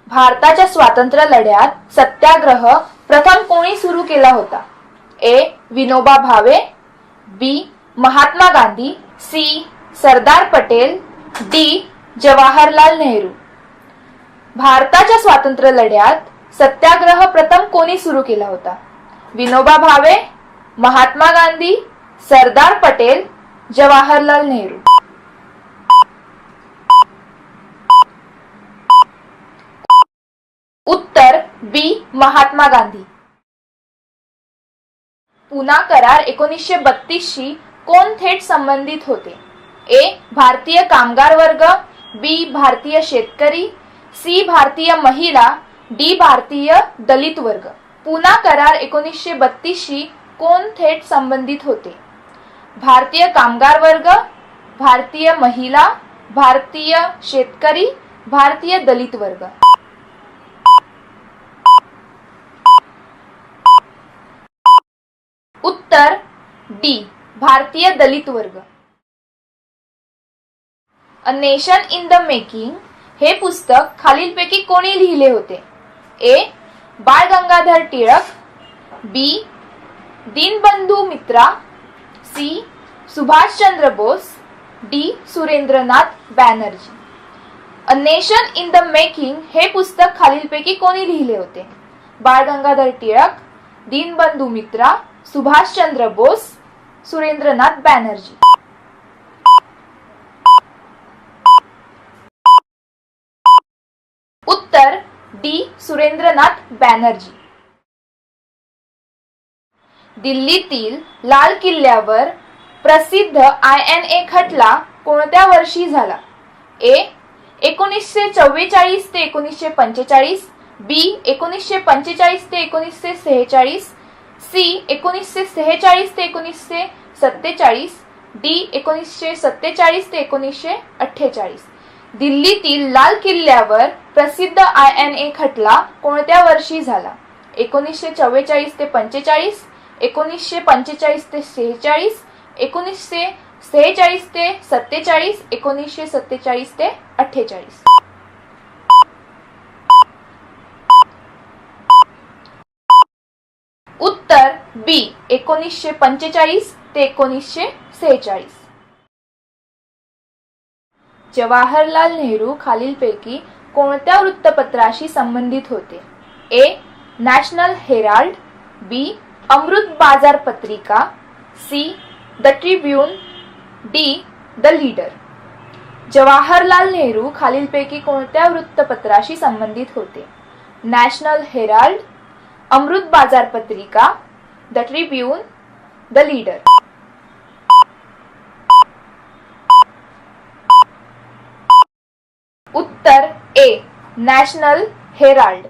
भारताच्या स्वातंत्र्य लढ्यात सत्याग्रह प्रथम कोणी सुरू केला होता? ए. विनोबा भावे, बी. महात्मा गांधी, सी. सरदार पटेल, डी. जवाहरलाल नेहरू. भारताच्या स्वातंत्र्य लढ्यात सत्याग्रह प्रथम कोणी सुरू केला होता? विनोबा भावे, महात्मा गांधी, सरदार पटेल, जवाहरलाल नेहरू. उत्तर बी. महात्मा गांधी. पुना करार 1932 शी कोण थेट संबंधित होते? ए. भारतीय कामगार वर्ग, बी. भारतीय शेतकरी, सी. भारतीय महिला, डी. भारतीय दलित वर्ग. पुना करार 1932 शी कोण थेट संबंधित होते? भारतीय कामगार वर्ग, भारतीय महिला, भारतीय शेतकरी, भारतीय दलित वर्ग. उत्तर डी. भारतीय दलित वर्ग. अ नेशन इन द मेकिंग हे पुस्तक खालीलपैकी कोणी लिहिले होते? ए. Bal Gangadhar Tilak, B. Dinabandhu Mitra, C. Subhashchandra Bose, D. Surendranath Banerjee. A nation in the making हे पुस्तक खालीलपैकी कोणी लिहिले होते? बाळ गंगाधर टिळक, दीनबंधू मित्रा, सुभाषचंद्र बोस, सुरेंद्रनाथ बॅनर्जी. उत्तर डी. सुरेंद्रनाथ बॅनर्जी. दिल्लीतील लाल किल्ल्यावर प्रसिद्ध INA खटला कोणत्या वर्षी झाला? ए. 1944 ते 1945, बी. 1945 ते 1946, सी. 1946 ते 1947, डी. 1947 ते 1948. दिल्लीतील लाल किल्ल्यावर प्रसिद्ध INA खटला कोणत्या वर्षी झाला? 1944 ते 45, 1945 ते 46, 1946 ते 47, 1947 ते 48. उत्तर बी. 1945 ते 1946. जवाहरलाल नेहरू खालीलपैकी कोणत्या वृत्तपत्राशी संबंधित होते? ए. National Herald, B. Amrita Bazar Patrika, C. The Tribune, D. The Leader. Jawaharlal Nehru खालीलपैकी कोणत्या वृत्तपत्राशी संबंधित होते? नॅशनल हेराल्ड, अमृत बाजार पत्रिका, द ट्रिब्यून, द लीडर. उत्तर ए. National Herald.